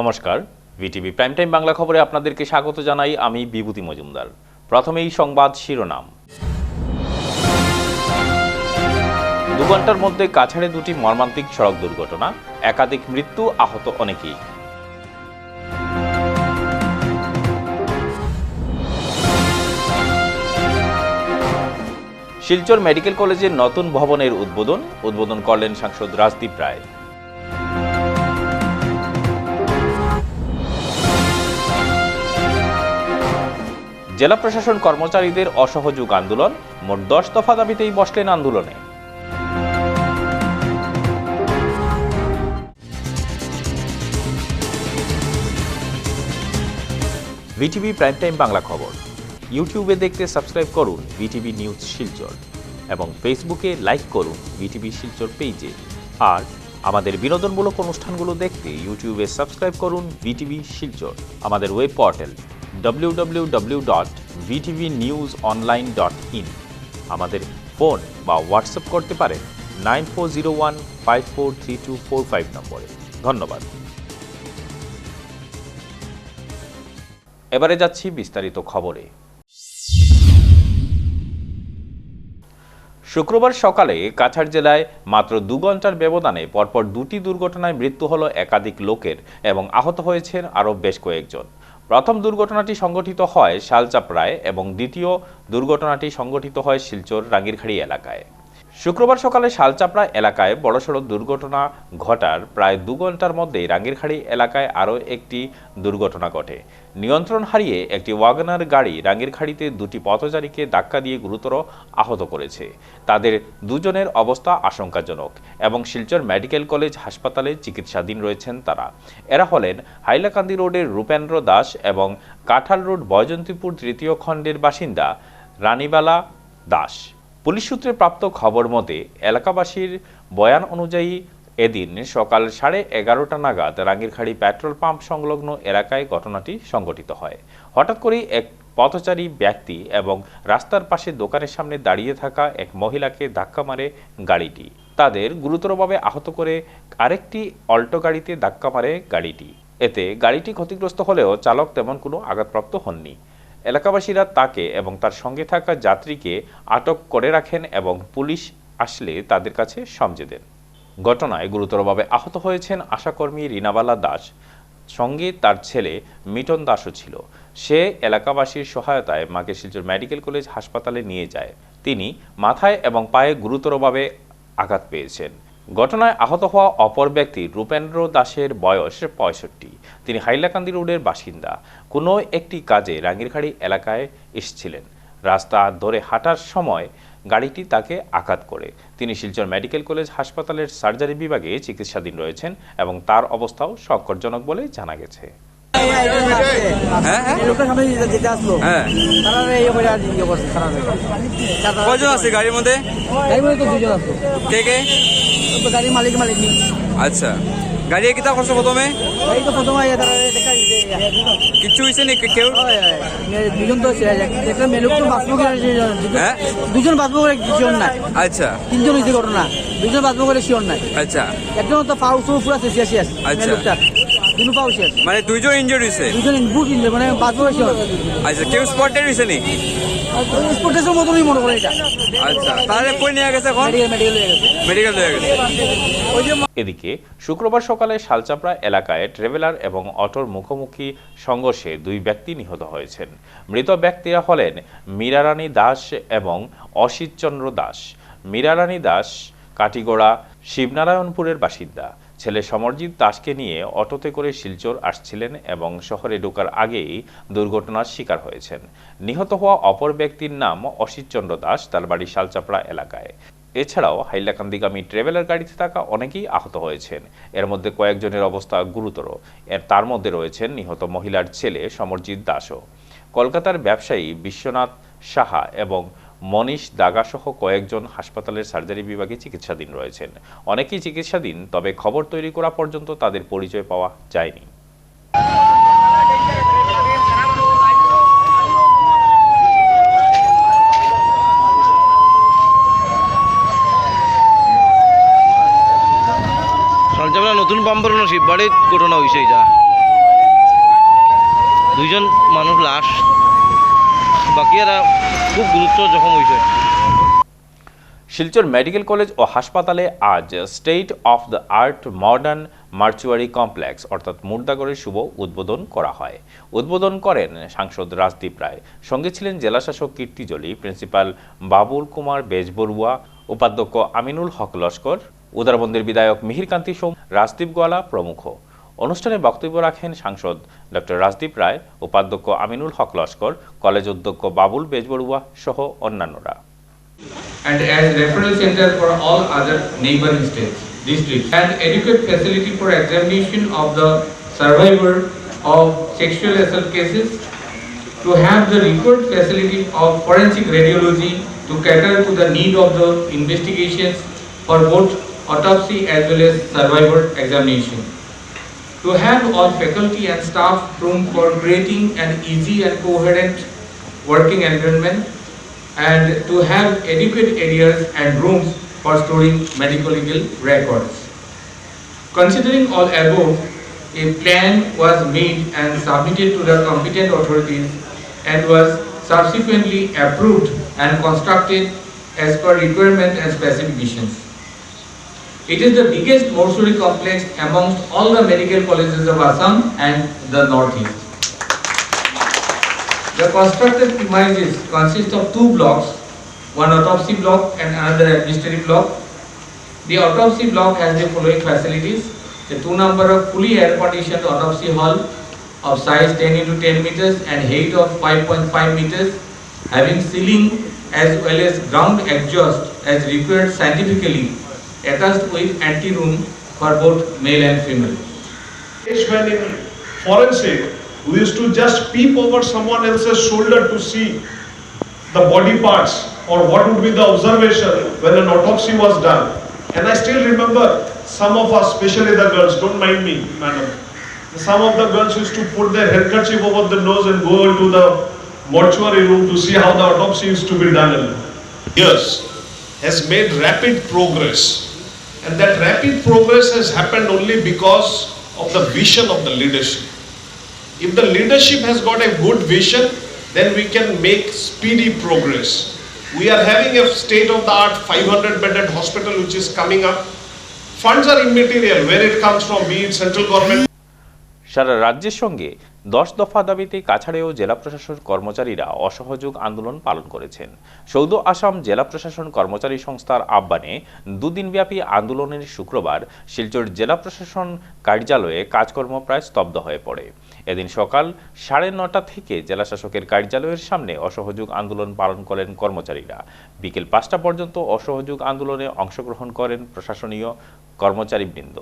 নমস্কার, VTV prime time Bangla খবরে আপনাদেরকে স্বাগত জানাই। আমি বিভূতি মজুমদার। প্রথমেই সংবাদ শিরোনাম। 2 ঘন্টার মধ্যে কাছাড়ে 2টি মর্মান্তিক সড়ক দুর্ঘটনা, একাধিক মৃত্যু, আহত অনেকেই। শিলচর মেডিকেল কলেজের নতুন ভবনের উদ্বোধন করলেন সাংসদ রাজদীপ রায়। জেলা প্রশাসন কর্মচারীদের অসহযোগ আন্দোলন, মোট 10 দফা দাবিতেই বসলেন আন্দোলনে। ভিটিভি প্রাইম টাইম বাংলা খবর ইউটিউবে দেখতে সাবস্ক্রাইব করুন ভিটিভি নিউজ শিলচর এবং ফেসবুকে লাইক করুন ভিটিভি শিলচর পেজে। আর আমাদের বিনোদনমূলক অনুষ্ঠানগুলো দেখতে ইউটিউবে সাবস্ক্রাইব করুন ভিটিভি শিলচর। আমাদের ওয়েব পোর্টাল www.vtvnewsonline.in। আমাদের ফোন বা হোয়াটসঅ্যাপ করতে পারেন 9401543245 নম্বরে। ধন্যবাদ। এবারে যাচ্ছি বিস্তারিত খবরে। শুক্রবার সকালে কাছাড় জেলায় মাত্র 2 ঘন্টার ব্যবধানে পরপর 2টি দুর্ঘটনায় মৃত্যু হল একাধিক লোকের এবং আহত হয়েছেন আরও বেশ কয়েকজন। প্রথম দুর্ঘটনাটি সংঘটিত হয় শালচাপড়ায় এবং দ্বিতীয় দুর্ঘটনাটি সংঘটিত হয় শিলচর রাঙ্গিরখাড়ি এলাকায়। শুক্রবার সকালে শালচাপড়া এলাকায় বড়সড় দুর্ঘটনা ঘটার প্রায় 2 ঘন্টার মধ্যে রাঙ্গিরখাড়ি এলাকায় আরও একটি দুর্ঘটনা ঘটে। নিয়ন্ত্রণ হারিয়ে একটি ওয়াগনার গাড়ি রাঙ্গিরখাড়িতে 2টি পথচারীকে ধাক্কা দিয়ে গুরুতর আহত করেছে। তাদের দুজনের অবস্থা আশঙ্কাজনক এবং শিলচর মেডিকেল কলেজ হাসপাতালে চিকিৎসাধীন রয়েছেন তারা। এরা হলেন হাইলাকান্দি রোডের রূপেন্দ্র দাস এবং কাঁঠাল রোড বৈজয়ন্তীপুর 3য় খণ্ডের বাসিন্দা রানীবালা দাস। পুলিশ সূত্রে প্রাপ্ত খবর মতে এলাকাবাসীর বয়ান অনুযায়ী এদিন সকাল 11:30 নাগাদ রাঙ্গিরখাড়ি পেট্রোল পাম্প সংলগ্ন এলাকায় ঘটনাটি সংঘটিত হয়। হঠাৎ করেই এক পথচারী ব্যক্তি এবং রাস্তার পাশে দোকানের সামনে দাঁড়িয়ে থাকা এক মহিলাকে ধাক্কা মারে গাড়িটি। তাদের গুরুতরভাবে আহত করে আরেকটি অল্টো গাড়িতে ধাক্কা মারে গাড়িটি। এতে গাড়িটি ক্ষতিগ্রস্ত হলেও চালক তেমন কোনো আঘাতপ্রাপ্ত হননি। এলাকাবাসীরা তাকে এবং তার সঙ্গে থাকা যাত্রীকে আটক করে রাখেন এবং পুলিশ আসলে তাদের কাছে সমঝে দেন। ঘটনায় গুরুতরভাবে আহত হয়েছেন আশাকর্মী রিনাবালা দাস, সঙ্গে তার ছেলে মিটন দাসও ছিল। সে এলাকাবাসীর সহায়তায় মাকে শিলচর মেডিকেল কলেজ হাসপাতালে নিয়ে যায়। তিনি মাথায় এবং পায়ে গুরুতরভাবে আঘাত পেয়েছেন। ঘটনায় আহত হওয়া অপর ব্যক্তি রূপেন্দ্র দাসের বয়স 65। তিনি হাইলাকান্দি রোডের বাসিন্দা। কোনো একটি কাজে রাঙ্গিরখাড়ি এলাকায় এসেছিলেন। রাস্তা ধরে হাঁটার সময় গাড়িটি তাকে আঘাত করে। তিনি শিলচর মেডিকেল কলেজ হাসপাতালের সার্জারি বিভাগে চিকিৎসাধীন রয়েছেন এবং তার অবস্থাও সংকটজনক বলে জানা গেছে। কয়জন আছে গাড়ির মধ্যে? গাড়ির মালিক আচ্ছা, গাড়ি কিতা করছো প্রথমে? কিচ্ছু হয়েছে নি? কেউ দুজন তো দুজন বাঁচবো করে শিওর নাই। আচ্ছা, 3জন হয়েছে ঘটনা, 2জন বাঁচবো করে শিওর নাই। আচ্ছা, একজন তো পাউ পুরা শেষ। আচ্ছা, দুটো পাউ শেষ, মানে 2জন ইনজুরি হয়েছে। 2জন বুট ইনজুরি, মানে বাঁচবো করে শিওর। আচ্ছা, কেউ স্পটেড হয়েছে নি? স্পটের মতনই মনে করে এটা। আচ্ছা, তাহলে কই নিয়ে গেছে এখন? মেডিকেল হয়ে গেছে। এদিকে শুক্রবার সকালে শালচাপড়া এলাকায় ট্রাভেলার এবং অটোর মুখোমুখি সংঘর্ষে 2 ব্যক্তি নিহত হয়েছেন। মৃত ব্যক্তিরা হলেন মীরারানী দাস এবং অসিত চন্দ্র দাস। মীরারানী দাস কাটিগড়া শিবনারায়ণপুরের বাসিন্দা। ছেলে সমরজিৎ দাসকে নিয়ে অটোতে করে শিলচর আসছিলেন এবং শহরে ঢোকার আগেই দুর্ঘটনার শিকার হয়েছেন। নিহত হওয়া অপর ব্যক্তির নাম অসিত চন্দ্র দাস, তার বাড়ি শালচাপড়া এলাকায়। এছাড়াও হাইলাকান্দিগামী ট্রাভেলার গাড়িতে থাকা অনেকেই আহত হয়েছেন। এর মধ্যে কয়েকজনের অবস্থা গুরুতর। তার মধ্যে রয়েছেন নিহত মহিলার ছেলে সমরজিৎ দাসও। কলকাতার ব্যবসায়ী বিশ্বনাথ সাহা এবং মনীষ দাগা সহ কয়েকজন হাসপাতালের সার্জারি বিভাগে চিকিৎসাধীন রয়েছেন। অনেকেই চিকিৎসাধীন, তবে খবর তৈরি করা পর্যন্ত তাদের পরিচয় পাওয়া যায়নি। নতুন বাম্বর শিববাড়ির ঘটনা হয়েছে এটা। দুইজন মানুষ লাশ, বাকি এরা খুব গুরুত্ব জখম হয়েছে। শিলচর মেডিকেল কলেজ ও হাসপাতালে আজ state of the art modern mortuary complex অর্থাৎ মুর্দাগরের শুভ উদ্বোধন করা হয়। উদ্বোধন করেন সাংসদ রাজদীপ রায়, সঙ্গে ছিলেন জেলাশাসক কীর্তিজলি, প্রিন্সিপাল বাবুল কুমার বেজবরুয়া, উপাধ্যক্ষ আমিনুল হক লস্কর, উদারবন্দের বিধায়ক মিহিরকান্তি সোম, রাজদীপ গোয়ালা প্রমুখ। অনুষ্ঠানে বক্তব্য রাখেন সাংসদ ডক্টর রাজদীপ রায়, উপাধ্যক্ষ আমিনুল হক লস্কর, কলেজ অধ্যক্ষ বাবুল বেজবরুয়া সহ অন্যান্যরা। And as referral center for all other neighboring districts, and adequate facility for examination of the survivor of sexual assault cases, to have the record facility of forensic radiology to cater to the need of the investigations for both autopsy as well as survivor examination, to have all faculty and staff room for creating an easy and coherent working environment, and to have adequate areas and rooms for storing medical legal records. Considering all above, a plan was made and submitted to the competent authorities and was subsequently approved and constructed as per requirement and specifications. It is the biggest mortuary complex amongst all the medical colleges of Assam and the Northeast. The constructed premises consist of two blocks, one autopsy block and another administrative block. The autopsy block has the following facilities: the 2 number of fully air-conditioned autopsy hall of size 10 into 10 meters and height of 5.5 meters, having ceiling as well as ground exhaust as required scientifically, attached with anteroom for both male and female. When in forensic, we used to just peep over someone else's shoulder to see the body parts or what would be the observation when an autopsy was done. And I still remember some of us, especially the girls, don't mind me, madam. Some of the girls used to put their handkerchief over the nose and go into the mortuary room to see how the autopsy used to be done. Years has made rapid progress, and that rapid progress has happened only because of the vision of the leadership. If the leadership has got a good vision, then we can make speedy progress. We are having a state-of-the-art 500-bedded hospital which is coming up. Funds are immaterial, where it comes from, be it central government. সারা রাজ্যের সঙ্গে 10 দফা দাবিতে কাছাড়েও জেলা প্রশাসন কর্মচারীরা অসহযোগ আন্দোলন পালন করেছেন। সৌদ আসাম জেলা প্রশাসন কর্মচারী সংস্থার আহ্বানে দুদিনব্যাপী আন্দোলনের শুক্রবার শিলচর জেলা প্রশাসন কার্যালয়ে কাজকর্ম প্রায় স্তব্ধ হয়ে পড়ে। এদিন সকাল 9:30 থেকে জেলা শাসকের কার্যালয়ের সামনে অসহযোগ আন্দোলন পালন করেন কর্মচারীরা। বিকেল 5টা পর্যন্ত অসহযোগ আন্দোলনে অংশগ্রহণ করেন প্রশাসনীয় কর্মচারীবৃন্দ।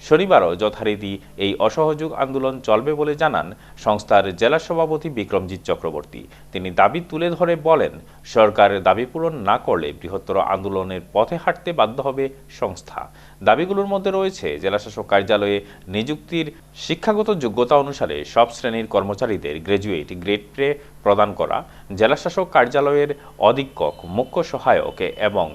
শনিবারও যথারীতি এই অসহযোগ আন্দোলন চলবে বলে জানান সংস্থার জেলা সভাপতি বিক্রমজিৎ চক্রবর্তী। তিনি দাবি তুলে ধরে বলেন, সরকারের দাবি পূরণ না করলে বৃহত্তর আন্দোলনের পথে হাঁটতে বাধ্য হবে সংস্থা। দাবিগুলোর মধ্যে রয়েছে জেলাশাসক কার্যালয়ে নিযুক্তির শিক্ষাগত যোগ্যতা অনুসারে সব শ্রেণীর কর্মচারীদের গ্র্যাজুয়েট গ্রেড পে প্রদান করা, জেলাশাসক কার্যালয়ের অধীক্ষক, মুখ্য সহায়ক এবং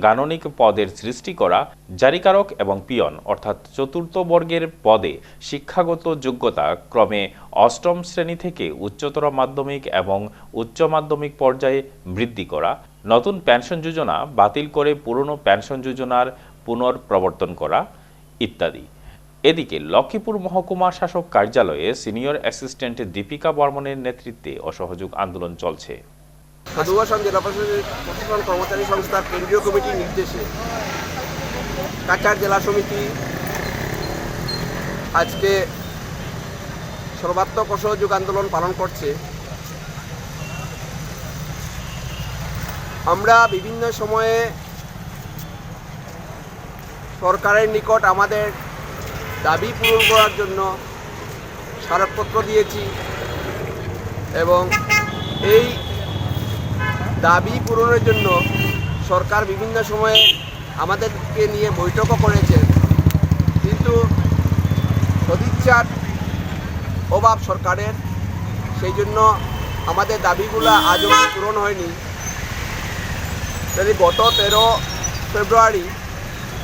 গাণনিক পদের সৃষ্টি করা, জারিকারক এবং পিয়ন অর্থাৎ চতুর্থ বর্গের পদে শিক্ষাগত যোগ্যতা ক্রমে 8ম শ্রেণী থেকে উচ্চতর মাধ্যমিক এবং উচ্চ মাধ্যমিক পর্যায়ে বৃদ্ধি করা, নতুন পেনশন যোজনা বাতিল করে পুরনো পেনশন যোজনার পুনর্প্রবর্তন করা ইত্যাদি। এদিকে লক্ষ্মীপুর মহকুমা শাসক কার্যালয়ে সিনিয়র অ্যাসিস্ট্যান্ট দীপিকা বর্মনের নেতৃত্বে অসহযোগ আন্দোলন চলছে। সৌদ আসাম জেলা প্রশাসন কর্মচারী সংস্থার কেন্দ্রীয় কমিটির নির্দেশে কাছাড় জেলা সমিতি আজকে সর্বাত্মক অসহযোগ আন্দোলন পালন করছে। আমরা বিভিন্ন সময়ে সরকারের নিকট আমাদের দাবি পূরণ করার জন্য স্মারকপত্র দিয়েছি এবং এই দাবি পূরণের জন্য সরকার বিভিন্ন সময়ে আমাদেরকে নিয়ে বৈঠকও করেছে, কিন্তু সদিচ্ছার অভাব সরকারের, সেই জন্য আমাদের দাবিগুলো আজও পূরণ হয়নি। গত 13 ফেব্রুয়ারি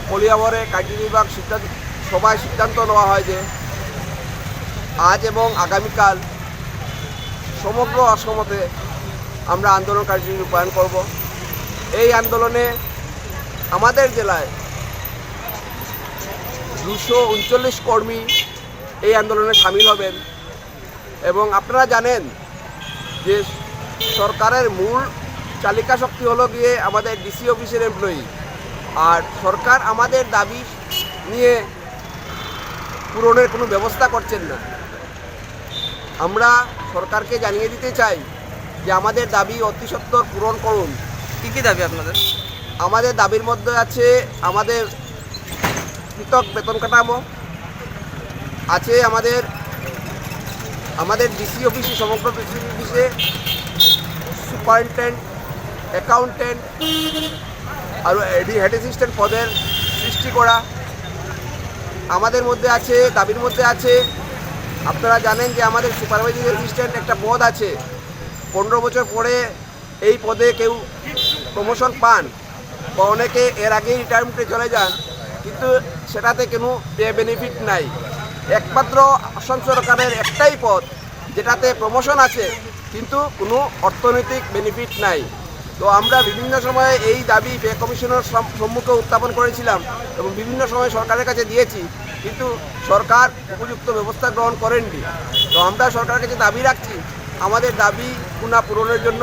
কলিয়াবরে কার্যনির্বাহক সভায় সিদ্ধান্ত নেওয়া হয় যে আজ এবং আগামীকাল সমগ্র অসমতে আমরা আন্দোলন কার্যসূচি রূপায়ণ করব। এই আন্দোলনে আমাদের জেলায় 239 কর্মী এই আন্দোলনে সামিল হবেন। এবং আপনারা জানেন যে সরকারের মূল চালিকা শক্তি হলো গিয়ে আমাদের ডিসি অফিসের এমপ্লয়ি, আর সরকার আমাদের দাবি নিয়ে পূরণের কোনো ব্যবস্থা করছেন না। আমরা সরকারকে জানিয়ে দিতে চাই যে আমাদের দাবি অতি সত্বর পূরণ করুন। কী কী দাবি আপনাদের? আমাদের দাবির মধ্যে আছে আমাদের পৃথক বেতন কাঠামো আছে, আমাদের ডিসি অফিসে, সমগ্র ডিসি অফিসে সুপারিনটেন্ডেন্ট, অ্যাকাউন্টেন্ট আর হেড অ্যাসিস্ট্যান্ট পদের সৃষ্টি করা। আমাদের মধ্যে আছে, দাবির মধ্যে আছে, আপনারা জানেন যে আমাদের সুপারভাইজিং অ্যাসিস্ট্যান্ট একটা পদ আছে, 15 বছর পরে এই পদে কেউ প্রমোশন পান বা অনেকে এর আগেই রিটায়ারমেন্টে চলে যান, কিন্তু সেটাতে কোনো পে বেনিফিট নাই। একমাত্র আসাম সরকারের একটাই পদ যেটাতে প্রমোশন আছে কিন্তু কোনো অর্থনৈতিক বেনিফিট নাই। তো আমরা বিভিন্ন সময়ে এই দাবি পে কমিশনের সম্মুখে উত্থাপন করেছিলাম এবং বিভিন্ন সময় সরকারের কাছে দিয়েছি, কিন্তু সরকার উপযুক্ত ব্যবস্থা গ্রহণ করেননি। তো আমরা সরকারের কাছে দাবি রাখছি আমাদের দাবি পূরণের জন্য,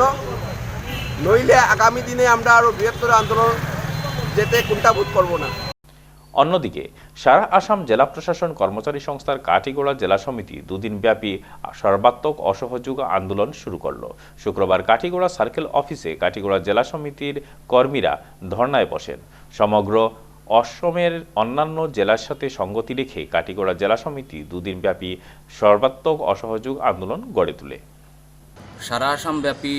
নইলে আগামী দিনে আমরা আরও বৃহত্তর আন্দোলন যেতে কুণ্ঠাবোধ করব না। অন্যদিকে সারা আসাম জেলা প্রশাসন কর্মচারী সংস্থার কাটিগড়া জেলা সমিতি দুদিনব্যাপী সর্বাত্মক অসহযোগ আন্দোলন শুরু করল। শুক্রবার কাটিগড়া সার্কেল অফিসে কাটিগড়া জেলা সমিতির কর্মীরা ধর্নায় বসেন। সমগ্র অসমের অন্যান্য জেলার সাথে সঙ্গতি রেখে কাটিগড়া জেলা সমিতি দুদিনব্যাপী সর্বাত্মক অসহযোগ আন্দোলন গড়ে তোলে। সারা আসামব্যাপী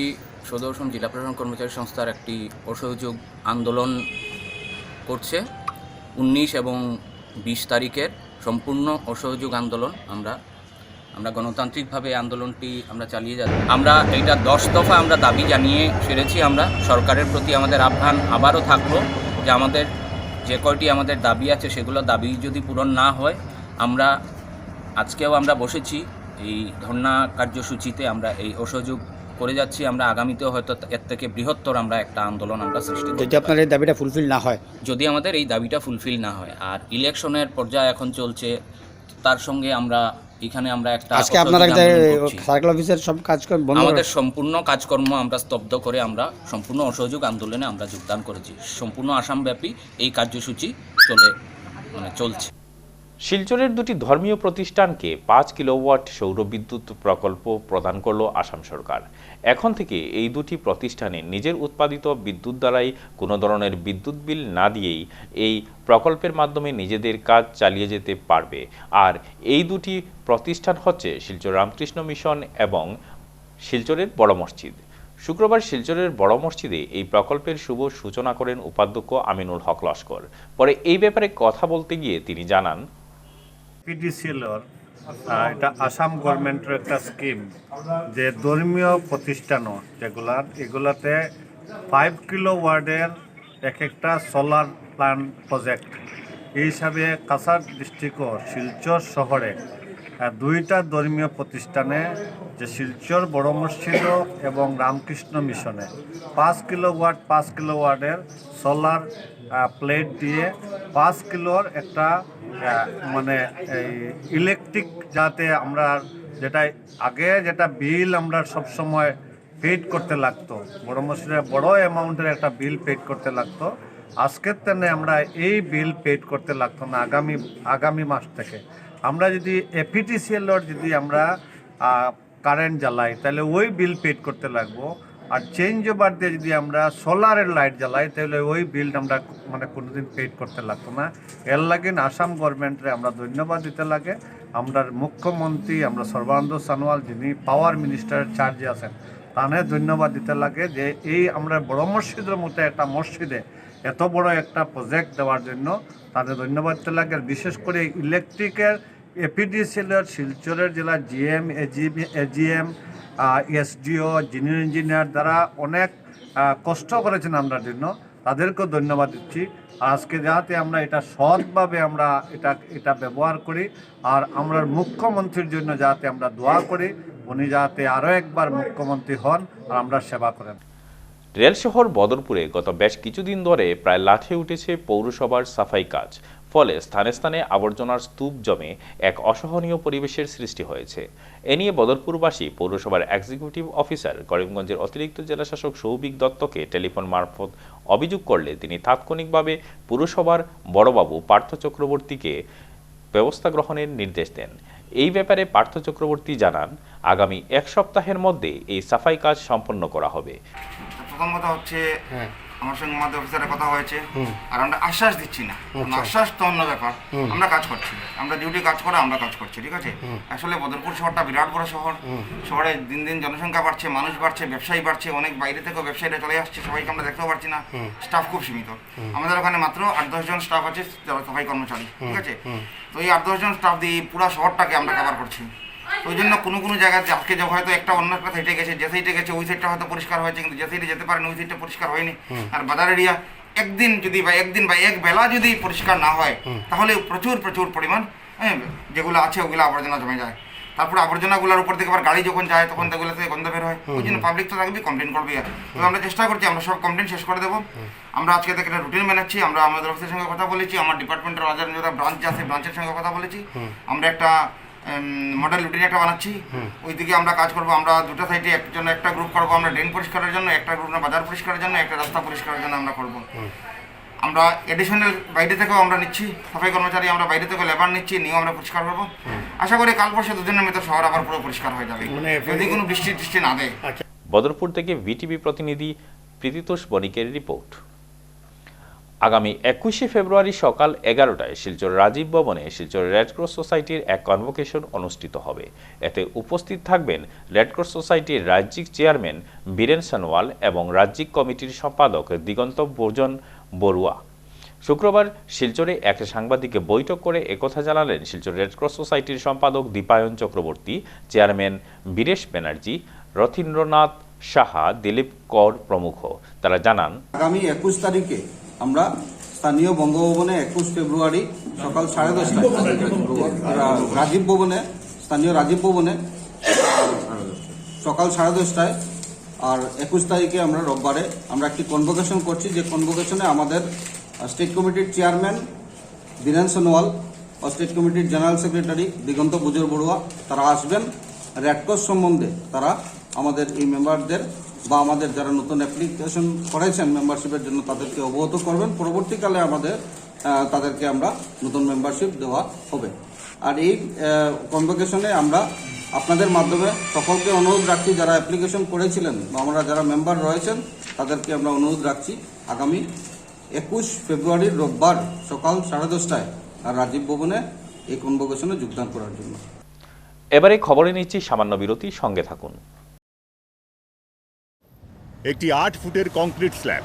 সদর অসম জেলা প্রশাসন কর্মচারী সংস্থার একটি অসহযোগ আন্দোলন করছে। 19 এবং 20 তারিখের সম্পূর্ণ অসহযোগ আন্দোলন আমরা গণতান্ত্রিকভাবে আন্দোলনটি আমরা চালিয়ে যাচ্ছি। আমরা এইটা 10 দফা আমরা দাবি জানিয়ে সেরেছি। আমরা সরকারের প্রতি আমাদের আহ্বান আবারও থাকলো যে আমাদের যে কয়টি আমাদের দাবি আছে সেগুলো দাবি যদি পূরণ না হয়, আমরা আজকেও আমরা বসেছি এই ধর্ণা কার্যসূচিতে, আমরা এই অসহযোগ করে যাচ্ছি। আমরা আগামীতেও হয়তো এর থেকে বৃহত্তর আমরা একটা আন্দোলন আমরা সৃষ্টি করব যদি আপনার এই দাবিটা ফুলফিল না হয়, যদি আমাদের এই দাবিটা ফুলফিল না হয়। আর ইলেকশনের পর্যায়ে এখন চলছে, তার সঙ্গে আমরা এখানে আমরা একটা আজকে আপনারা সার্কেল অফিসের সব কাজকর্ম বন্ধ, আমাদের সম্পূর্ণ কাজকর্ম আমরা স্তব্ধ করে আমরা সম্পূর্ণ অসহযোগ আন্দোলনে আমরা যোগদান করেছি। সম্পূর্ণ আসামব্যাপী এই কার্যসূচি চলছে। শিলচরের দুটি ধর্মীয় প্রতিষ্ঠানকে 5 কিলোওয়াট সৌরবিদ্যুৎ প্রকল্প প্রদান করল আসাম সরকার। এখন থেকে এই দুটি প্রতিষ্ঠানে নিজের উৎপাদিত বিদ্যুৎ দ্বারাই কোনো ধরনের বিদ্যুৎ বিল না দিয়েই এই প্রকল্পের মাধ্যমে নিজেদের কাজ চালিয়ে যেতে পারবে। আর এই দুটি প্রতিষ্ঠান হচ্ছে শিলচর রামকৃষ্ণ মিশন এবং শিলচরের বড় মসজিদ। শুক্রবার শিলচরের বড় মসজিদে এই প্রকল্পের শুভ সূচনা করেন উপাধ্যক্ষ আমিনুল হক লস্কর। পরে এই ব্যাপারে কথা বলতে গিয়ে তিনি জানান, পিডিসিএলর এটা আসাম গভর্নমেন্টের একটা স্কিম, যে ধর্মীয় প্রতিষ্ঠানও এগুলাতে 5 কিলোওয়াটের একটা সোলার প্ল্যান্ট প্রজেক্ট। এই হিসাবে কাছাড় ডিস্ট্রিক্টও শিলচর শহরে 2টা ধর্মীয় প্রতিষ্ঠানে, যে শিলচর বড় মসজিদ এবং রামকৃষ্ণ মিশনে 5 কিলোওয়াটের সোলার প্লেট দিয়ে 5 কিলোর একটা ইলেকট্রিক, যাতে আমরা যেটা বিল আমরা সবসময় পেড করতে লাগতো, বড় মসজিদে বড় অ্যামাউন্টের একটা বিল পেড করতে লাগতো, আজকের দিনে আমরা এই বিল পেড করতে লাগতো না। আগামী মাস থেকে আমরা যদি এপিটিসিএলর যদি আমরা কারেন্ট জ্বালাই তাহলে ওই বিল পেড করতে লাগবো। আর চেঞ্জ ওভার দিয়ে যদি আমরা সোলারের লাইট জ্বালাই তাহলে ওই বিল আমরা কোনোদিন পেড করতে লাগতো না। এর লাগে আসাম গভর্নমেন্টে আমরা ধন্যবাদ দিতে লাগে। আমরা মুখ্যমন্ত্রী আমরা সর্বানন্দ সোনোয়াল, যিনি পাওয়ার মিনিস্টারের চার্জে আছেন, তানে ধন্যবাদ দিতে লাগে যে এই আমরা বড় মসজিদের মতো একটা মসজিদে এত বড় একটা প্রজেক্ট দেওয়ার জন্য তাদের ধন্যবাদ দিতে লাগে। আর বিশেষ করে ইলেকট্রিকের এপিডিসিএলের শিলচরের জেলা GM, AGM, SDO, junior engineer দ্বারা অনেক কষ্ট করেছেন আমরা জন্য। তাদেরকেও ধন্যবাদ দিচ্ছি। আজকে যাতে আমরা এটা সৎভাবে আমরা এটা ব্যবহার করি, আর আমরা মুখ্যমন্ত্রীর জন্য যাতে আমরা দোয়া করি, উনি যাতে আরও একবার মুখ্যমন্ত্রী হন আর আমরা সেবা করেন। রেল শহর বদরপুরে গত বেশ কিছুদিন ধরে প্রায় লাঠে উঠেছে পৌরসভার সাফাই কাজ, ফলে স্থানে স্থানে আবর্জনার স্তূপ জমে এক অসহনীয় পরিবেশের সৃষ্টি হয়েছে। এ নিয়ে বদরপুরবাসী পৌরসভার এক্সিকিউটিভ অফিসার করিমগঞ্জের অতিরিক্ত জেলাশাসক সৌভিক দত্তকে টেলিফোন মারফত অভিযোগ করলে তিনি তাৎক্ষণিকভাবে পুরসভার বড়বাবু পার্থ চক্রবর্তীকে ব্যবস্থা গ্রহণের নির্দেশ দেন। এই ব্যাপারে পার্থ চক্রবর্তী জানান, আগামী এক সপ্তাহের মধ্যে এই সাফাই কাজ সম্পন্ন করা হবে। প্রথম কথা হচ্ছে আমার সঙ্গে আমাদের অফিসারের কথা হয়েছে, আর আমরা আশ্বাস দিচ্ছি না, আশ্বাস তো অন্য ব্যাপার। আমরা কাজ করছি, আমরা ডিউটি কাজ করে আমরা কাজ করছি, ঠিক আছে। আসলে বদরপুর শহরটা বিরাট বড় শহর, শহরে দিন দিন জনসংখ্যা বাড়ছে, মানুষ বাড়ছে, ব্যবসায়ী বাড়ছে, অনেক বাইরে থেকেও ব্যবসায়ীরা চলে আসছে, সবাইকে আমরা দেখতেও পারছি না, স্টাফ খুব সীমিত। আমাদের ওখানে মাত্র 8-10 জন স্টাফ আছে, যারা সাফাই কর্মচারী, ঠিক আছে। তো এই 8-10 জন স্টাফ দিয়ে পুরো শহরটাকে আমরা কভার করছি। ওই জন্য কোনো জায়গায় আজকে হয়তো একটা অন্য একটা সাইডে গেছে, যে সাইডে গেছে ওই সাইডটা হয়তো পরিষ্কার হয়েছে, কিন্তু যে সাইডে যেতে পারেন ওই সাইডটা পরিষ্কার হয়নি। আর বাজার এরিয়া একদিন বা এক বেলা যদি পরিষ্কার না হয়, তাহলে প্রচুর পরিমাণ যেগুলো আছে ওগুলো আবর্জনা জমে যায়। তারপরে আবর্জনাগুলোর উপর থেকে আবার গাড়ি যখন যায় তখন সেগুলো থেকে গন্ধ বের হয়। ওই জন্য পাবলিক তো থাকবে, কমপ্লেন করবে। তবে আমরা চেষ্টা করছি, আমরা সব কমপ্লেন শেষ করে দেবো। আমরা আজকে থেকে একটা রুটিন বানাচ্ছি, আমরা আমাদের অফিসের সঙ্গে কথা বলেছি, আমার ডিপার্টমেন্টের যারা ব্রাঞ্চ আছে ব্রাঞ্চের সঙ্গে কথা বলেছি। আমরা একটা মডেল রুটিন একটা বানাচ্ছি, ওই দিকে আমরা কাজ করবো। আমরা দুটো সাইডে একটা গ্রুপ করবো, আমরা ড্রেন পরিষ্কারের জন্য একটা গ্রুপ, বাজার পরিষ্কারের জন্য একটা, রাস্তা পরিষ্কারের জন্য আমরা করবো। আমরা এডিশনাল বাইরে থেকেও আমরা নিচ্ছি সাফাই কর্মচারী, আমরা বাইরে থেকে লেবার নিচ্ছি, নিয়েও আমরা পরিষ্কার করবো। আশা করি কাল পরশু 2 দিনের মধ্যে শহর আবার পুরো পরিষ্কার হয়ে যাবে, যদি কোনো বৃষ্টি না দেয়। বদরপুর থেকে ভিটিভি প্রতিনিধি প্রীতিতোষ বণিকের রিপোর্ট। আগামী 21শে ফেব্রুয়ারি সকাল 11টায় শিলচর রাজীব ভবনে শিলচর রেডক্রস সোসাইটির এক কনভোকেশন অনুষ্ঠিত হবে। এতে উপস্থিত থাকবেন রেডক্রস সোসাইটির রাজ্যিক চেয়ারম্যান বীরেন সানোয়াল এবং রাজ্যিক কমিটির সম্পাদক দিগন্ত বর্জন বড়ুয়া। শুক্রবার শিলচরে এক সাংবাদিক বৈঠক করে একথা জানালেন শিলচর রেডক্রস সোসাইটির সম্পাদক দীপায়ন চক্রবর্তী, চেয়ারম্যান বীরেশ ব্যানার্জি, রথীন্দ্রনাথ সাহা, দিলীপ কর প্রমুখ। তারা জানান, আগামী 21 তারিখে আমরা স্থানীয় বঙ্গভবনে 21 ফেব্রুয়ারি সকাল 10:30টায় রাজীব ভবনে, স্থানীয় রাজীব ভবনে সকাল 10:30টায়, আর 21 তারিখে আমরা রোববারে আমরা একটি কনভোকেশন করছি, যে কনভোকেশনে আমাদের স্টেট কমিটির চেয়ারম্যান বীরেন সোনোয়াল ও স্টেট কমিটির জেনারেল সেক্রেটারি দিগন্ত বুজর বড়ুয়া তারা আসবেন। রেডক্রস সম্বন্ধে তারা আমাদের এই মেম্বারদের বা আমাদের যারা নতুন অ্যাপ্লিকেশন করেছেন মেম্বারশিপের জন্য তাদেরকে অবগত করবেন। পরবর্তীকালে তাদেরকে আমরা নতুন মেম্বারশিপ দেওয়া হবে। আর এই কনভোকেশনে আমরা আপনাদের মাধ্যমে সকলকে অনুরোধ রাখছি, যারা অ্যাপ্লিকেশন করেছিলেন বা আমরা যারা মেম্বার রয়েছেন তাদেরকে আমরা অনুরোধ রাখছি আগামী 21 ফেব্রুয়ারির রোববার সকাল 10:30টায় আর রাজীব ভবনে এই কনভোকেশনে যোগদান করার জন্য। এবারে খবরে নিচ্ছি সামান্য বিরতি, সঙ্গে থাকুন। একটি 8 ফুটের কংক্রিট স্ল্যাব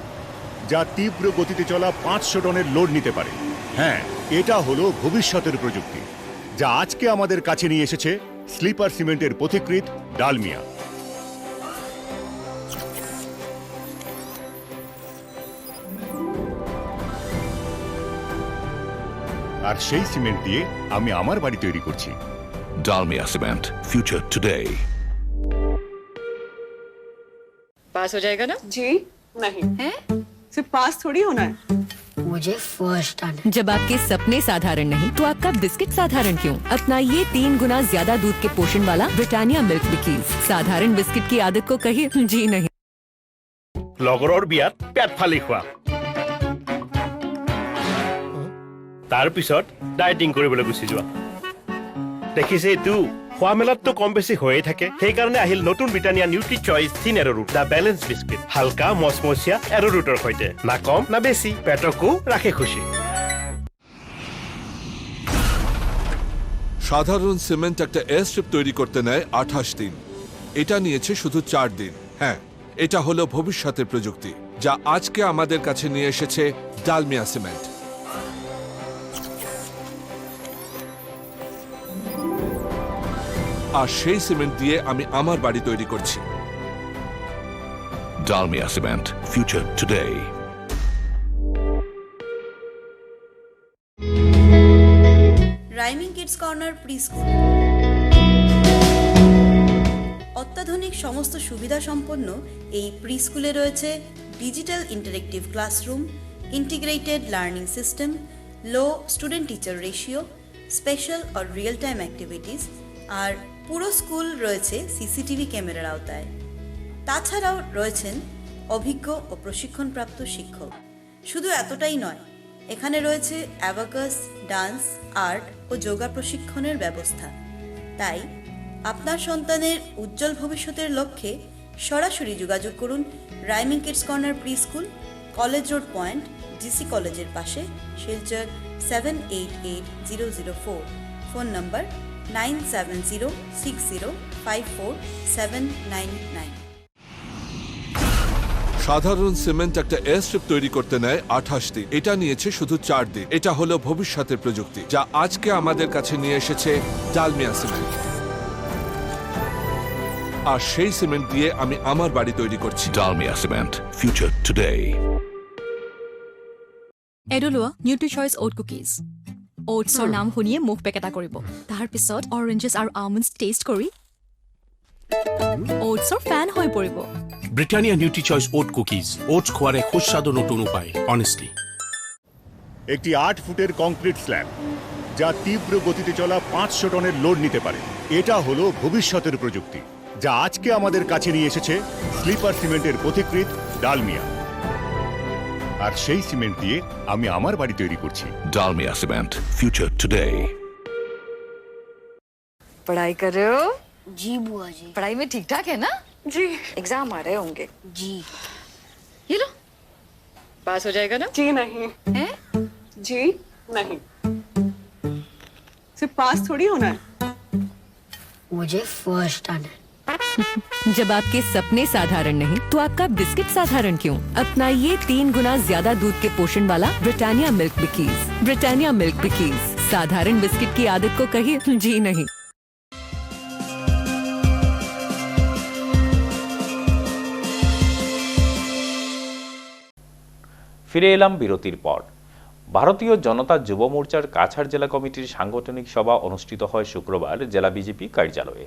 যা তীব্র গতিতে চলা 500 টনের লোড নিতে পারে। হ্যাঁ, এটা হলো ভবিষ্যতের প্রযুক্তি, যা আজকে আমাদের কাছে নিয়ে এসেছে স্লিপার সিমেন্টের পথিকৃৎ ডালমিয়া। আর সেই সিমেন্ট দিয়ে আমি আমার বাড়ি তৈরি করছি। Dalmia cement, future today. Pass हो जाएगा ना? जी नहीं है, सिर्फ पास थोड़ी होना है, मुझे फर्स्ट आना है। जब आपके सपने साधारण नहीं तो आपका बिस्किट साधारण क्यों? अपनाइए 3 गुना ज्यादा दूध के पोषण वाला ब्रिटानिया मिल्क बिकीज। साधारण बिस्किट की आदत को कहिए जी नहीं। লগৰৰ বিয়াত পেট ফালি খোৱা, তাৰ পিছত ডায়েটিং কৰিবলৈ গুচি যোৱা। দেখিছে এইটো খোৱা মেলাততো কম বেছি হৈয়ে থাকে, সেইকাৰণে আহিল নতুন Britannia nutri choice thin arrowroot, the balance biscuit. হালকা মচমচীয়া এৰ'ৰুটৰ সৈতে, না কম না বেছি, পেটকো ৰাখে খুশি। সাধারণ সিমেন্ট একটা এয়ারস্ট্রিপ তৈরি করতে নেয় 28 দিন, এটা নিয়েছে শুধু 4 দিন। হ্যাঁ, এটা হলো ভবিষ্যতের প্রযুক্তি, যা আজকে আমাদের কাছে নিয়ে এসেছে ডালমিয়া সিমেন্ট। আর সেই সিমেন্ট দিয়ে আমি আমার বাড়ি তৈরি করছি। Dalmia cement, future today. Rhyming kids corner pre school. অত্যাধুনিক সমস্ত সুবিধা সম্পন্ন এই প্রি স্কুলে রয়েছে digital interactive classroom, integrated learning system, low student teacher ratio, special আর রিয়েল টাইম অ্যাক্টিভিটিস, আর পুরো স্কুল রয়েছে সিসিটিভি ক্যামেরার আওতায়। তাছাড়াও রয়েছেন অভিজ্ঞ ও প্রশিক্ষণপ্রাপ্ত শিক্ষক। শুধু এতটাই নয়, এখানে রয়েছে অ্যাবাকাস, ডান্স, আর্ট ও যোগা প্রশিক্ষণের ব্যবস্থা। তাই আপনার সন্তানের উজ্জ্বল ভবিষ্যতের লক্ষ্যে সরাসরি যোগাযোগ করুন rhyming kids corner pre school, college road point, DC কলেজের পাশে, শিলচর 788004। ফোন নম্বর 9706054799। সাধারণ সিমেন্ট একটা এয়ারস্ট্রিপ তৈরি করতে নেয় 28 দিন, এটা নিয়েছে শুধু 4 দিন। এটা হলো ভবিষ্যতের প্রযুক্তি, যা আজকে আমাদের কাছে নিয়ে এসেছে ডালমিয়া সিমেন্ট। আর সেই সিমেন্ট দিয়ে আমি আমার বাড়ি তৈরি করছি। Dalmia cement, future today. এডলোৱা নিউট্ৰি চইচ ওট কুকিজ। ওটছৰ নাম শুনিয়ে মুখ পেকেটা কৰিব। তাৰ পিছত অৰেঞ্জেছ আৰু আলমণ্ডছ টেষ্ট কৰি ওটছৰ ফেন হৈ পৰিব। ব্রিটানিয়া নিউট্রি চয়েস ওট কুকিজ, ওটস খোয়ারে সুস্বাদু নতুন উপায়। অনেস্টলি একটি 8 ফুটের কংক্রিট স্ল্যাব, যা তীব্র গতিতে চলা 500 টনের লোড নিতে পারে। এটা হলো ভবিষ্যতের প্রযুক্তি, যা আজকে আমাদের কাছে নিয়ে এসেছে স্লিপার সিমেন্টের পথিকৃৎ ডালমিয়া। আর সেই সিমেন্ট দিয়ে আমি আমার বাড়ি তৈরি করছি। Dalmia cement, future today. पढ़ाई कर रहे हो? जी बुआ जी। पढ़ाई में ठीक ठाक है ना? जी। एग्जाम आ रहे होंगे। जी। ये लो, पास हो जाएगा ना? जी नहीं। हैं? जी नहीं। सिर्फ पास थोड़ी होना है, मुझे फर्स्ट आना है। जब आपके सपने साधारण नहीं तो आपका बिस्किट साधारण क्यों? अपनाइए 3 गुना ज्यादा दूध के पोषण वाला ब्रिटानिया मिल्क बिकीज। ब्रिटानिया मिल्क बिकीज, साधारण बिस्किट की आदत को कहिए जी नहीं। ফিরে এলাম বিরতির পর। ভারতীয় জনতা যুব মোর্চার কাছাড় জেলা কমিটির সাংগঠনিক সভা অনুষ্ঠিত হয় শুক্রবার জেলা বিজেপি কার্যালয়ে।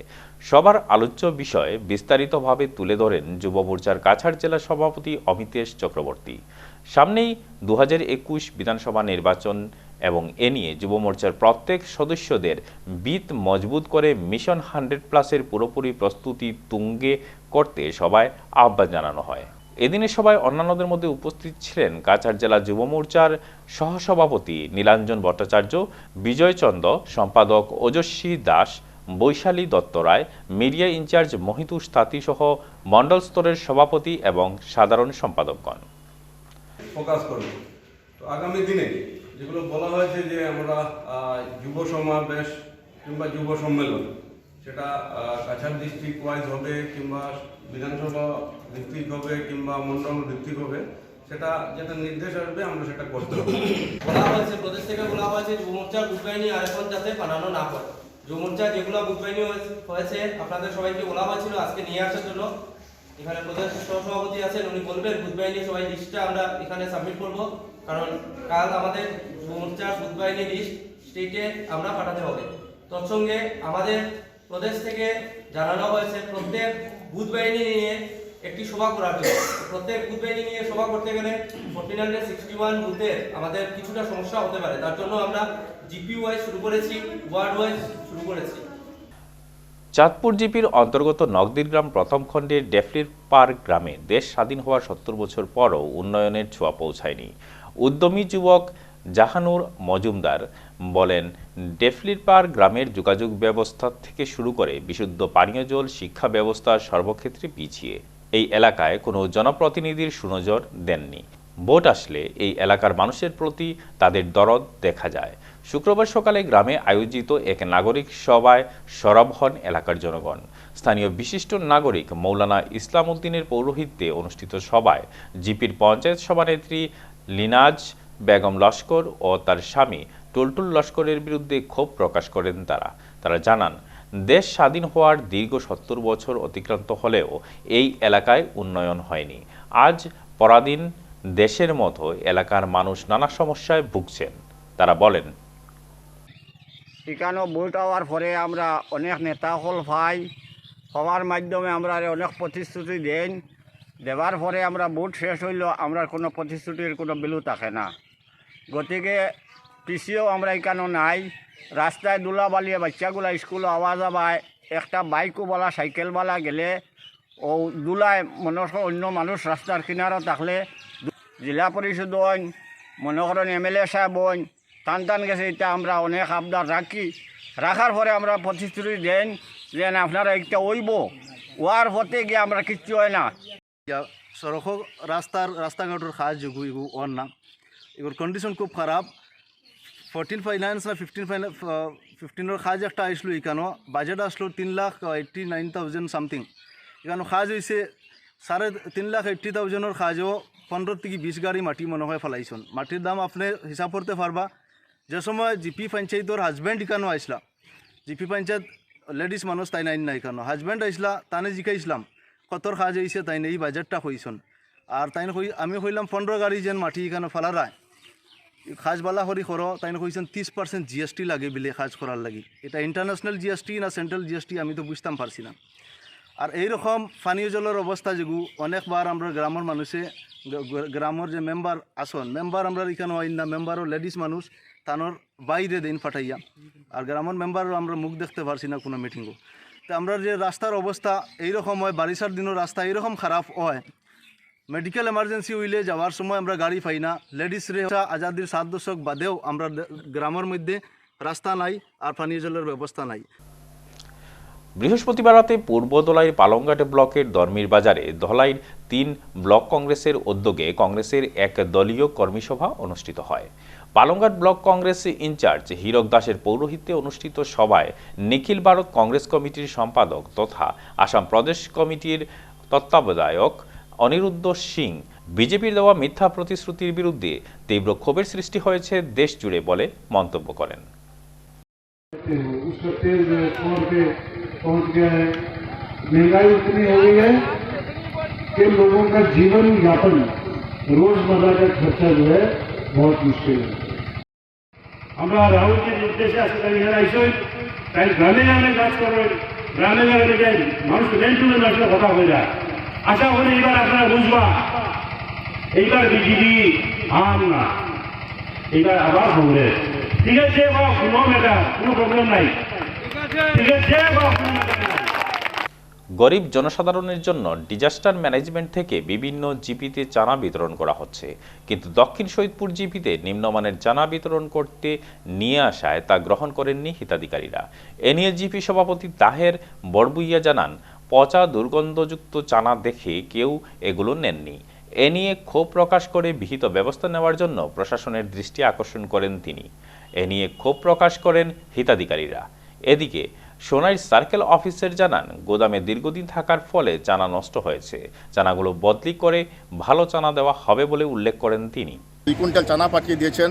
সভার আলোচ্য বিষয়ে বিস্তারিতভাবে তুলে ধরেন যুব মোর্চার কাছাড় জেলা সভাপতি অমিতেশ চক্রবর্তী। সামনেই 2021 বিধানসভা নির্বাচন এবং এ নিয়ে যুব মোর্চার প্রত্যেক সদস্যদের ভিত মজবুত করে মিশন 100+ পুরোপুরি প্রস্তুতি তুঙ্গে করতে সভায় আহ্বান জানানো হয়। এদিনের সভায় অন্যান্যদের মধ্যে উপস্থিত ছিলেন কাছাড় জেলা যুব মোর্চার সহসভাপতি নীলাঞ্জন ভট্টাচার্য, বিজয় চন্দ, সম্পাদক ওজস্বী দাস, বৈশালী দত্ত রায়, মিডিয়া ইনচার্জ মহিতুষ তাঁতি সহ মণ্ডল স্তরের সভাপতি এবং সাধারণ সম্পাদকগণ। ফোকাস করব। তো আগামী দিনে যেগুলো বলা হয়েছে যে আমরা যুব সমাবেশ কিংবা যুব সম্মেলন, সেটা কাছাড় ডিস্ট্রিক্ট ওয়াইজ হবে কিংবা বিধানসভা ভিত্তিক হবে কিংবা মন্ডল ভিত্তিক হবে, সেটা যেটা নির্দেশ আসবে আমরা সেটা করতে হবে। বলা হয়েছে, প্রদেশ থেকে বলা হয়েছে যুব মোর্চার বুথ বাহিনী আরেকজন যাতে বানানো না হয়। যুব মোর্চা যেগুলো বুথ বাহিনী হয়েছে আপনাদের সবাইকে বলা হয়েছিল আজকে নিয়ে আসার জন্য। এখানে প্রদেশ সহসভাপতি আছেন, উনি বলবেন বুথ বাহিনী সবাই লিস্টটা আমরা এখানে সাবমিট করব, কারণ কাল আমাদের যুব মোর্চার বুথ বাহিনী লিস্ট স্টেটে আমরা পাঠাতে হবে। তৎসঙ্গে আমাদের প্রদেশ থেকে জানানো হয়েছে প্রত্যেক বুথ বাহিনী নিয়ে একটি সভা করার জন্য। প্রত্যেক বুথ বাহিনী নিয়ে সভা করতে গেলে 1461 বুথের আমাদের কিছুটা সমস্যা হতে পারে, তার জন্য আমরা জিপি ওয়াইজ শুরু করেছি, ওয়ার্ড ওয়াইজ শুরু করেছি। চাঁদপুর জিপির অন্তর্গত নগদিরগ্রাম প্রথম খণ্ডের ডেফলির পার্ক গ্রামে দেশ স্বাধীন হওয়ার 70 বছর পরও উন্নয়নের ছোঁয়া পৌঁছায়নি। উদ্যমী যুবক জাহানুর মজুমদার বলেন, ডেফলির পার্ক গ্রামের যোগাযোগ ব্যবস্থা থেকে শুরু করে বিশুদ্ধ পানীয় জল, শিক্ষা ব্যবস্থা সর্বক্ষেত্রে পিছিয়ে। এই এলাকায় কোনো জনপ্রতিনিধির সুনজর দেননি। ভোট আসলে এই এলাকার মানুষের প্রতি তাদের দরদ দেখা যায়। শুক্রবার সকালে গ্রামে আয়োজিত এক নাগরিক সভায় সরব হন এলাকার জনগণ। স্থানীয় বিশিষ্ট নাগরিক মৌলানা ইসলাম উদ্দিনের পৌরোহিত্যে অনুষ্ঠিত সভায় জিপির পঞ্চায়েত সভানেত্রী লিনাজ বেগম লস্কর ও তার স্বামী টুলটুল লস্করের বিরুদ্ধে ক্ষোভ প্রকাশ করেন তারা জানান, দেশ স্বাধীন হওয়ার দীর্ঘ 70 বছর অতিক্রান্ত হলেও এই এলাকায় উন্নয়ন হয়নি। আজ পরাধীন দেশের মতো এলাকার মানুষ নানা সমস্যায় ভুগছেন। তারা বলেন, এখানেও ভোট হওয়ার পরে আমরা অনেক নেতা হল পাই, হওয়ার মাধ্যমে আমরা অনেক প্রতিশ্রুতি দেন, দেওয়ার পরে আমরা ভোট শেষ হইল আমরা কোনো প্রতিশ্রুতির কোনো বিলু থাকে না। গতিকে পিছিয়েও আমরা এখানেও নাই, রাস্তায় দুলাবালিয়ে বাচ্চাগুলা স্কুলে আওয়া যাবায়, একটা বাইকও বলা সাইকেলওয়ালা গেলে ও দুলায় মনে করেন অন্য মানুষ রাস্তার কিনারও থাকলে জেলা পরিষদ মনে করেন MLA সাহেব টান গেছে, এটা আমরা অনেক আবদার রাখার পরে আমরা প্রতিশ্রুতি দেন যে আপনারা একটা ওইব ওয়ার হতে গিয়ে আমরা কিচ্ছু হয় না। সড়ক রাস্তাঘাটের কাজ এগু অন না, এগুলোর কন্ডিশন খুব খারাপ। 14 ফাইন্যান্স না 15 কাজ একটা আসলো, এখানে বাজেট আসলো 3,89,000 সামথিং, এখানে কাজ হয়েছে 3,80,000 কাজও 15 থেকে 20 গাড়ি মাটি মনে হয় ফেলাইছেন। মাটির দাম আপনি হিসাব করতে পারবা। যে সময় জিপি পঞ্চায়েতর হাজব্যান্ড এখানে আসলা, জিপি পঞ্চায়েত লেডিস মানুষ তাই নাই না, এখানে হাজব্যান্ড আসলা তানে জিকাইছিলাম কতর কাজ হয়েছে তাই এই বাজেটটা হয়েছেন। আর তাই আমি হইলাম 15 গাড়ি যেন মাটি এখানে ফেলারায় কাজবালা হরি করো, তাই কইছেন 30% GST লাগে বিলে কাজ করার লাগি। এটা ইন্টারন্যাশনাল GST না সেন্ট্রাল GST আমি তো বুঝতাম পারছি না। আর এইরকম পানীয় জলের অবস্থা যেগু অনেকবার আমরা গ্রামের মানুষে গ্রামের যে মেম্বার আসন, মেম্বার আমরা এখানে হয় না, মেম্বারও লেডিস মানুষ তানোর বাইরে দিন পাঠাইয়া, আর গ্রামের মেম্বারও আমরা মুখ দেখতে পারছি না কোনো মিটিংও। তো আমরা যে রাস্তার অবস্থা এইরকম হয়, বারিশার দিনও রাস্তা এইরকম খারাপ হয়, মেডিকেল এমার্জেন্সি হইলে যাওয়ার সময় আমরা গাড়ি পাই না। লেডিস রে আজাদির 7 দশক বাদেও আমরা গ্রামের মধ্যে রাস্তা নাই আর পানীয় জলের ব্যবস্থা নাই। বৃহস্পতিবার রাতে পূর্ব ধলাইয়ের পালংঘাট ব্লকের ধর্মীর বাজারে ধলাইয়ের 3 ব্লক কংগ্রেসের উদ্যোগে কংগ্রেসের এক দলীয় কর্মীসভা অনুষ্ঠিত হয়। পালংঘাট ব্লক কংগ্রেস ইনচার্জ হীরক দাসের পৌরোহিত্যে অনুষ্ঠিত সভায় নিখিল ভারত কংগ্রেস কমিটির সম্পাদক তথা আসাম প্রদেশ কমিটির তত্ত্বাবধায়ক অনিরুদ্ধ সিং বিজেপির দেওয়া মিথ্যা প্রতিশ্রুতির বিরুদ্ধে তীব্র ক্ষোভের সৃষ্টি হয়েছে দেশ জুড়ে বলে মন্তব্য করেন। महंगाई इतनी हो गई है कि लोगों का जीवन यापन रोजमर्रा का खर्चा जो है बहुत मुश्किल है। আমরা রাহুলজির নির্দেশে আজকে এখানে আইসই, তাই গ্রামে গ্রামে কাজ করবেন, গ্রামে গ্রামে যাই মানুষ রেল টুলে আসলে কথা হয়ে যায়। আশা করি এবার আপনারা বুঝবা এইবার বিজেপি আর না, এইবার আবার কংগ্রেস। ঠিক আছে বা কোনো ম্যাটার, কোনো প্রবলেম নাই, ঠিক আছে বা কোনো ম্যাটার নাই। গরিব জনসাধারণের জন্য ডিজাস্টার ম্যানেজমেন্ট থেকে বিভিন্ন জিপিতে চানা বিতরণ করা হচ্ছে, কিন্তু দক্ষিণ সৈয়দপুর জিপিতে নিম্নমানের চানা বিতরণ করতে নিয়ে আসায় তা গ্রহণ করেননি হিতাধিকারীরা। এ নিয়ে জিপি সভাপতি তাহের বড়বুইয়া জানান, পচা দুর্গন্ধযুক্ত চানা দেখে কেউ এগুলো নেননি। এ নিয়ে ক্ষোভ প্রকাশ করে বিহিত ব্যবস্থা নেওয়ার জন্য প্রশাসনের দৃষ্টি আকর্ষণ করেন তিনি। এ নিয়ে ক্ষোভ প্রকাশ করেন হিতাধিকারীরা। এদিকে সোনাই সার্কেল অফিসার জানান, গোদামে দীর্ঘদিন থাকার ফলে চানা নষ্ট হয়েছে, চানাগুলো বদলি করে ভালো চানা দেওয়া হবে বলে উল্লেখ করেন তিনি। 2 কুইন্টাল চানা পাঠিয়ে দিয়েছেন,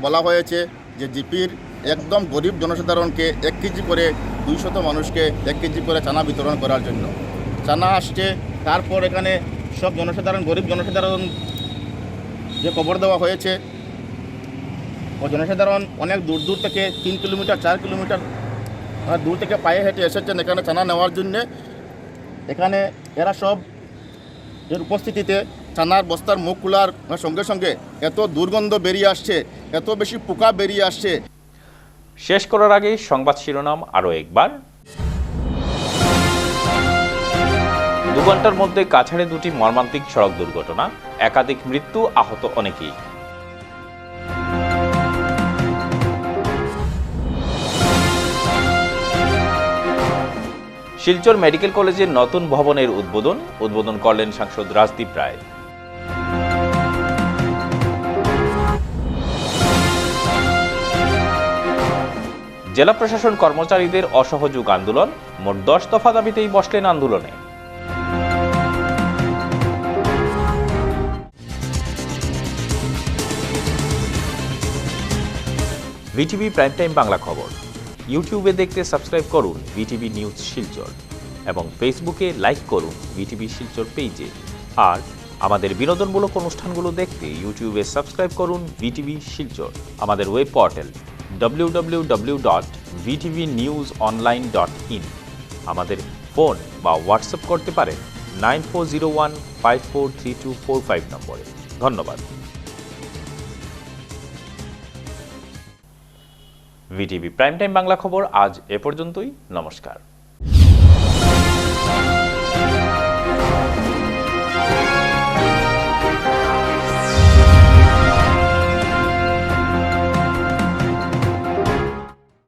বলা হয়েছে যে জিপির একদম গরিব জনসাধারণকে 1 কেজি করে 200 মানুষকে 1 কেজি করে চানা বিতরণ করার জন্য চানা আসছে। তারপর এখানে সব জনসাধারণ, গরিব জনসাধারণ যে খবর দেওয়া হয়েছে, ও জনসাধারণ অনেক দূর দূর থেকে 3 কিলোমিটার 4 কিলোমিটার দূর থেকে পায়ে হেঁটে এসেছেন এখানে চানা নেওয়ার জন্যে। এখানে এরা সব এর উপস্থিতিতে চানার বস্তার মুখ খোলার সঙ্গে সঙ্গে এত দুর্গন্ধ বেরিয়ে আসছে, এত বেশি পোকা বেরিয়ে আসছে। শেষ করার আগে সংবাদ শিরোনাম আরও একবার। 2 ঘন্টার মধ্যে কাছাড়ে 2টি মর্মান্তিক সড়ক দুর্ঘটনা, একাধিক মৃত্যু, আহত অনেকেই। শিলচর মেডিকেল কলেজের নতুন ভবনের উদ্বোধন করলেন সাংসদ রাজদীপ রায়। জেলা প্রশাসন কর্মচারীদের অসহযোগ আন্দোলন, মোট 10 দফা দাবিতেই বসলেন আন্দোলনে। ভিটিভি প্রাইম টাইম বাংলা খবর ইউটিউবে দেখতে সাবস্ক্রাইব করুন ভিটিভি নিউজ শিলচর এবং ফেসবুকে লাইক করুন ভিটিভি শিলচর পেজে। আর আমাদের বিনোদনমূলক অনুষ্ঠানগুলো দেখতে ইউটিউবে সাবস্ক্রাইব করুন ভিটিভি শিলচর। আমাদের ওয়েব পোর্টাল www.vtvnewsonline.in। আমাদের ফোন বা হোয়াটসঅ্যাপ করতে পারেন 9401543245 নম্বরে। ধন্যবাদ। ভিটিভি প্রাইম টাইম বাংলা খবর আজ এ পর্যন্তই। নমস্কার।